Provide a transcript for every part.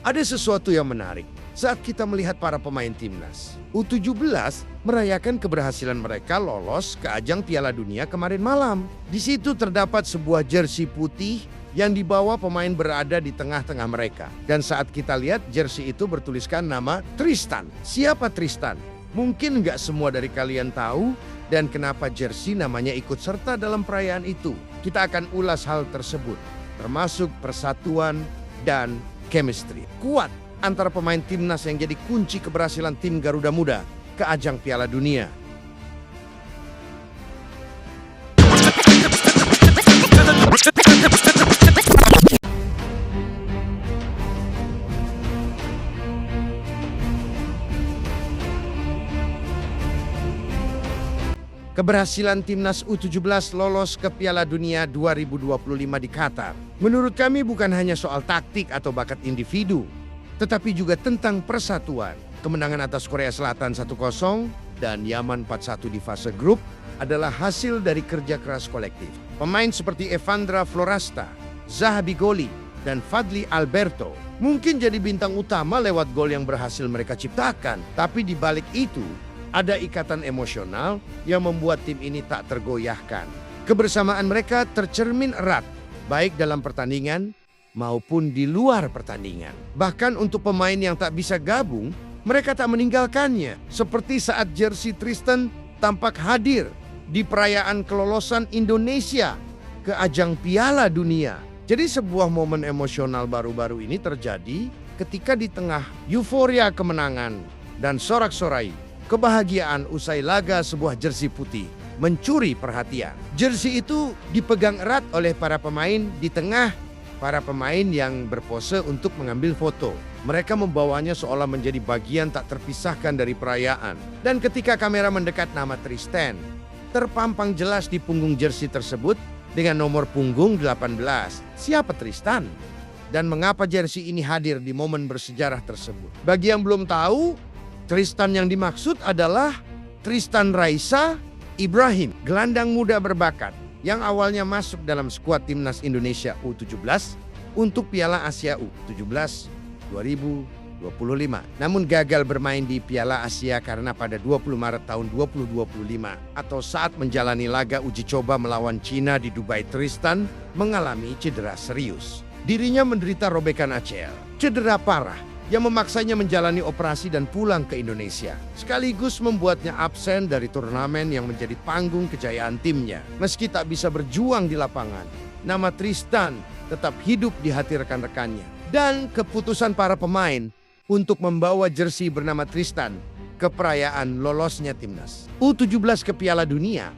Ada sesuatu yang menarik saat kita melihat para pemain timnas. U17 merayakan keberhasilan mereka lolos ke ajang Piala Dunia kemarin malam. Di situ terdapat sebuah jersey putih yang dibawa pemain berada di tengah-tengah mereka. Dan saat kita lihat jersey itu bertuliskan nama Tristan. Siapa Tristan? Mungkin nggak semua dari kalian tahu dan kenapa jersey namanya ikut serta dalam perayaan itu. Kita akan ulas hal tersebut, termasuk persatuan dan chemistry kuat antara pemain timnas yang jadi kunci keberhasilan tim Garuda Muda ke ajang Piala Dunia. Keberhasilan timnas U17 lolos ke Piala Dunia 2025 di Qatar. Menurut kami bukan hanya soal taktik atau bakat individu, tetapi juga tentang persatuan. Kemenangan atas Korea Selatan 1-0 dan Yaman 4-1 di fase grup adalah hasil dari kerja keras kolektif. Pemain seperti Evandra Florasta, Zaha Bigoli, dan Fadli Alberto mungkin jadi bintang utama lewat gol yang berhasil mereka ciptakan. Tapi di balik itu, ada ikatan emosional yang membuat tim ini tak tergoyahkan. Kebersamaan mereka tercermin erat, baik dalam pertandingan maupun di luar pertandingan. Bahkan untuk pemain yang tak bisa gabung, mereka tak meninggalkannya. Seperti saat jersey Tristan tampak hadir di perayaan kelolosan Indonesia ke ajang Piala Dunia. Jadi sebuah momen emosional baru-baru ini terjadi ketika di tengah euforia kemenangan dan sorak-sorai kebahagiaan usai laga, sebuah jersey putih mencuri perhatian. Jersey itu dipegang erat oleh para pemain di tengah para pemain yang berpose untuk mengambil foto. Mereka membawanya seolah menjadi bagian tak terpisahkan dari perayaan. Dan ketika kamera mendekat, nama Tristan terpampang jelas di punggung jersey tersebut dengan nomor punggung 18. Siapa Tristan? Dan mengapa jersey ini hadir di momen bersejarah tersebut? Bagi yang belum tahu, Tristan yang dimaksud adalah Tristan Raisa Ibrahim, gelandang muda berbakat yang awalnya masuk dalam skuad timnas Indonesia U17 untuk Piala Asia U17 2025. Namun gagal bermain di Piala Asia karena pada 20 Maret tahun 2025 atau saat menjalani laga uji coba melawan Cina di Dubai, Tristan mengalami cedera serius. Dirinya menderita robekan ACL, cedera parah yang memaksanya menjalani operasi dan pulang ke Indonesia. Sekaligus membuatnya absen dari turnamen yang menjadi panggung kejayaan timnya. Meski tak bisa berjuang di lapangan, nama Tristan tetap hidup di hati rekan-rekannya. Dan keputusan para pemain untuk membawa jersey bernama Tristan ke perayaan lolosnya timnas U17 ke Piala Dunia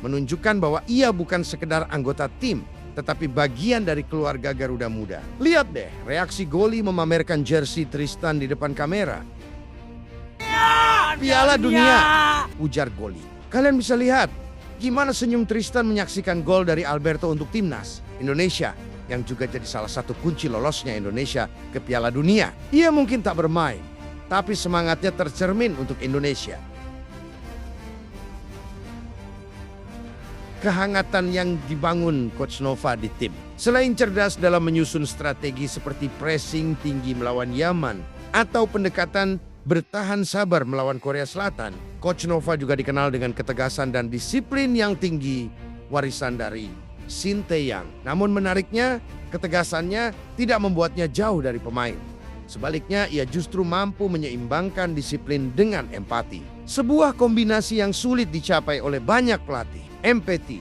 menunjukkan bahwa ia bukan sekedar anggota tim, tetapi bagian dari keluarga Garuda Muda. Lihat deh reaksi Goli memamerkan jersey Tristan di depan kamera. Piala Dunia, ujar Goli. Kalian bisa lihat gimana senyum Tristan menyaksikan gol dari Alberto untuk timnas Indonesia yang juga jadi salah satu kunci lolosnya Indonesia ke Piala Dunia. Ia mungkin tak bermain, tapi semangatnya tercermin untuk Indonesia. Kehangatan yang dibangun Coach Nova di tim. Selain cerdas dalam menyusun strategi seperti pressing tinggi melawan Yaman atau pendekatan bertahan sabar melawan Korea Selatan, Coach Nova juga dikenal dengan ketegasan dan disiplin yang tinggi, warisan dari Shin Tae-yong. Namun menariknya, ketegasannya tidak membuatnya jauh dari pemain. Sebaliknya, ia justru mampu menyeimbangkan disiplin dengan empati. Sebuah kombinasi yang sulit dicapai oleh banyak pelatih. Empati,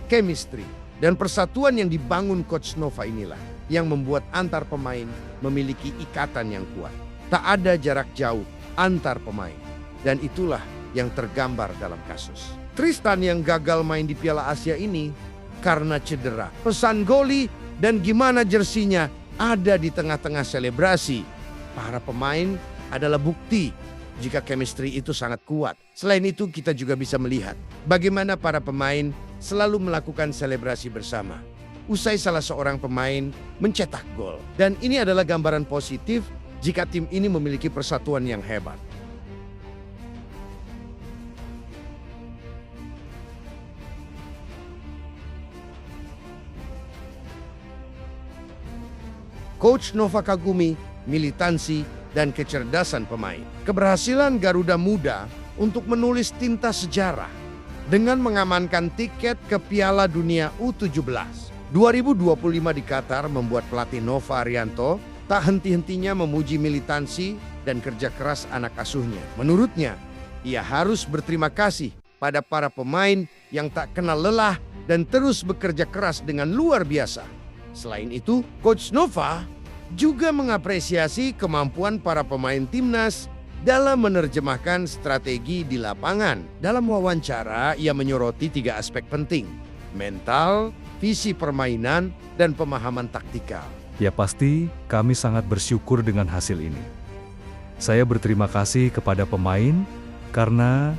chemistry, dan persatuan yang dibangun Coach Nova inilah yang membuat antar pemain memiliki ikatan yang kuat. Tak ada jarak jauh antar pemain. Dan itulah yang tergambar dalam kasus Tristan yang gagal main di Piala Asia ini karena cedera. Pesan Goli dan gimana jersinya ada di tengah-tengah selebrasi. Para pemain adalah bukti jika chemistry itu sangat kuat. Selain itu, kita juga bisa melihat bagaimana para pemain selalu melakukan selebrasi bersama usai salah seorang pemain mencetak gol. Dan ini adalah gambaran positif jika tim ini memiliki persatuan yang hebat. Coach Nova Kagumi militansi, dan kecerdasan pemain. Keberhasilan Garuda Muda untuk menulis tinta sejarah dengan mengamankan tiket ke Piala Dunia U17 2025 di Qatar membuat pelatih Nova Arianto tak henti-hentinya memuji militansi dan kerja keras anak asuhnya. Menurutnya, ia harus berterima kasih pada para pemain yang tak kenal lelah dan terus bekerja keras dengan luar biasa. Selain itu, Coach Nova juga mengapresiasi kemampuan para pemain timnas dalam menerjemahkan strategi di lapangan. Dalam wawancara, ia menyoroti 3 aspek penting: mental, visi permainan, dan pemahaman taktikal. Ya pasti, kami sangat bersyukur dengan hasil ini. Saya berterima kasih kepada pemain karena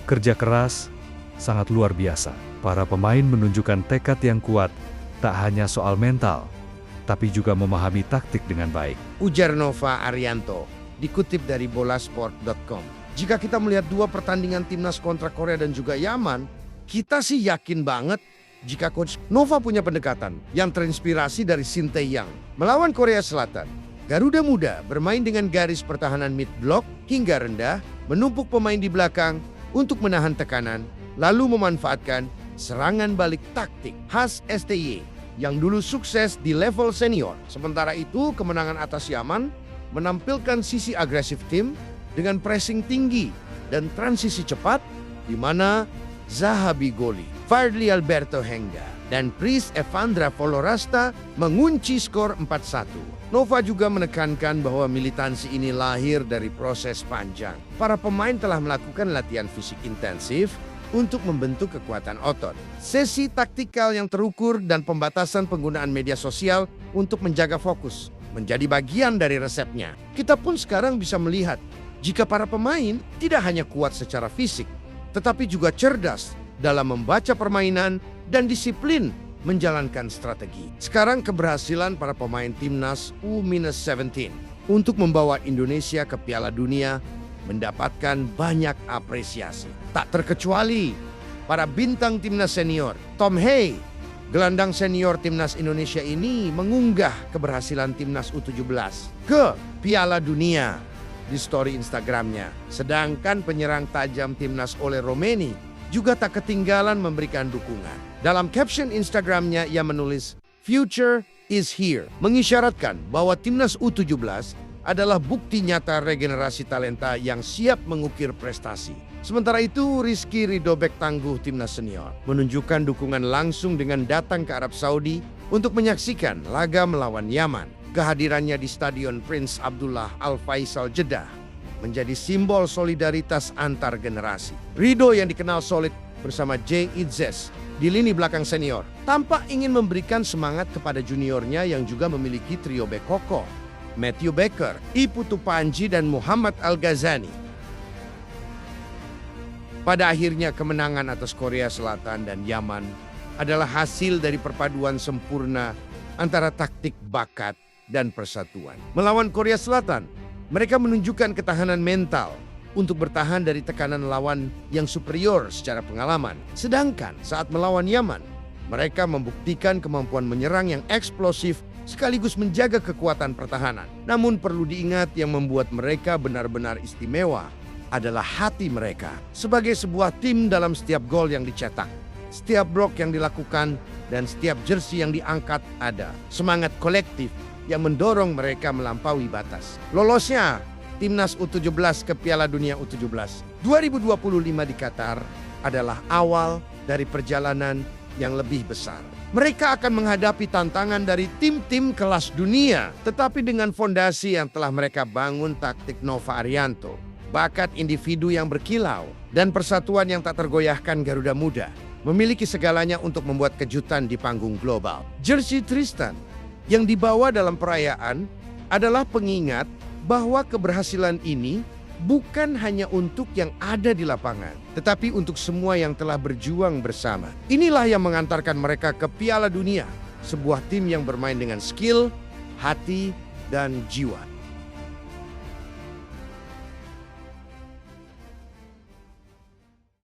kerja keras sangat luar biasa. Para pemain menunjukkan tekad yang kuat, tak hanya soal mental, tapi juga memahami taktik dengan baik. Ujar Nova Arianto, dikutip dari bolasport.com. Jika kita melihat 2 pertandingan timnas kontra Korea dan juga Yaman, kita sih yakin banget jika Coach Nova punya pendekatan yang terinspirasi dari Shin Tae-yong. Melawan Korea Selatan, Garuda Muda bermain dengan garis pertahanan mid block hingga rendah, menumpuk pemain di belakang untuk menahan tekanan, lalu memanfaatkan serangan balik taktik khas STY yang dulu sukses di level senior. Sementara itu, kemenangan atas Yaman menampilkan sisi agresif tim dengan pressing tinggi dan transisi cepat, di mana Zaha Bigoli, Fardly Alberto Hengga, dan Pris Evandra Folorasta mengunci skor 4-1. Nova juga menekankan bahwa militansi ini lahir dari proses panjang. Para pemain telah melakukan latihan fisik intensif untuk membentuk kekuatan otot, sesi taktikal yang terukur, dan pembatasan penggunaan media sosial untuk menjaga fokus menjadi bagian dari resepnya. Kita pun sekarang bisa melihat jika para pemain tidak hanya kuat secara fisik, tetapi juga cerdas dalam membaca permainan dan disiplin menjalankan strategi. Sekarang keberhasilan para pemain timnas U-17 untuk membawa Indonesia ke Piala Dunia mendapatkan banyak apresiasi. Tak terkecuali para bintang timnas senior. Tom Hey, gelandang senior timnas Indonesia ini mengunggah keberhasilan timnas U17 ke Piala Dunia di story Instagramnya. Sedangkan penyerang tajam timnas Ole Romeni juga tak ketinggalan memberikan dukungan. Dalam caption Instagramnya ia menulis, "Future is here," mengisyaratkan bahwa timnas U17 adalah bukti nyata regenerasi talenta yang siap mengukir prestasi. Sementara itu, Rizky Ridobek tangguh timnas senior menunjukkan dukungan langsung dengan datang ke Arab Saudi untuk menyaksikan laga melawan Yaman. Kehadirannya di Stadion Prince Abdullah Al Faisal Jeddah menjadi simbol solidaritas antar generasi. Rido yang dikenal solid bersama Jay Itzes di lini belakang senior tampak ingin memberikan semangat kepada juniornya yang juga memiliki trio bek kokoh, Matthew Baker, Iputu Panji, dan Muhammad Al-Ghazani. Pada akhirnya kemenangan atas Korea Selatan dan Yaman adalah hasil dari perpaduan sempurna antara taktik, bakat, dan persatuan. Melawan Korea Selatan, mereka menunjukkan ketahanan mental untuk bertahan dari tekanan lawan yang superior secara pengalaman. Sedangkan saat melawan Yaman, mereka membuktikan kemampuan menyerang yang eksplosif sekaligus menjaga kekuatan pertahanan. Namun perlu diingat, yang membuat mereka benar-benar istimewa adalah hati mereka. Sebagai sebuah tim, dalam setiap gol yang dicetak, setiap blok yang dilakukan, dan setiap jersey yang diangkat ada semangat kolektif yang mendorong mereka melampaui batas. Lolosnya timnas U17 ke Piala Dunia U17 2025 di Qatar adalah awal dari perjalanan yang lebih besar. Mereka akan menghadapi tantangan dari tim-tim kelas dunia, tetapi dengan fondasi yang telah mereka bangun, taktik Nova Arianto, bakat individu yang berkilau, dan persatuan yang tak tergoyahkan, Garuda Muda memiliki segalanya untuk membuat kejutan di panggung global. Jersey Tristan yang dibawa dalam perayaan adalah pengingat bahwa keberhasilan ini bukan hanya untuk yang ada di lapangan, tetapi untuk semua yang telah berjuang bersama. Inilah yang mengantarkan mereka ke Piala Dunia, sebuah tim yang bermain dengan skill, hati, dan jiwa.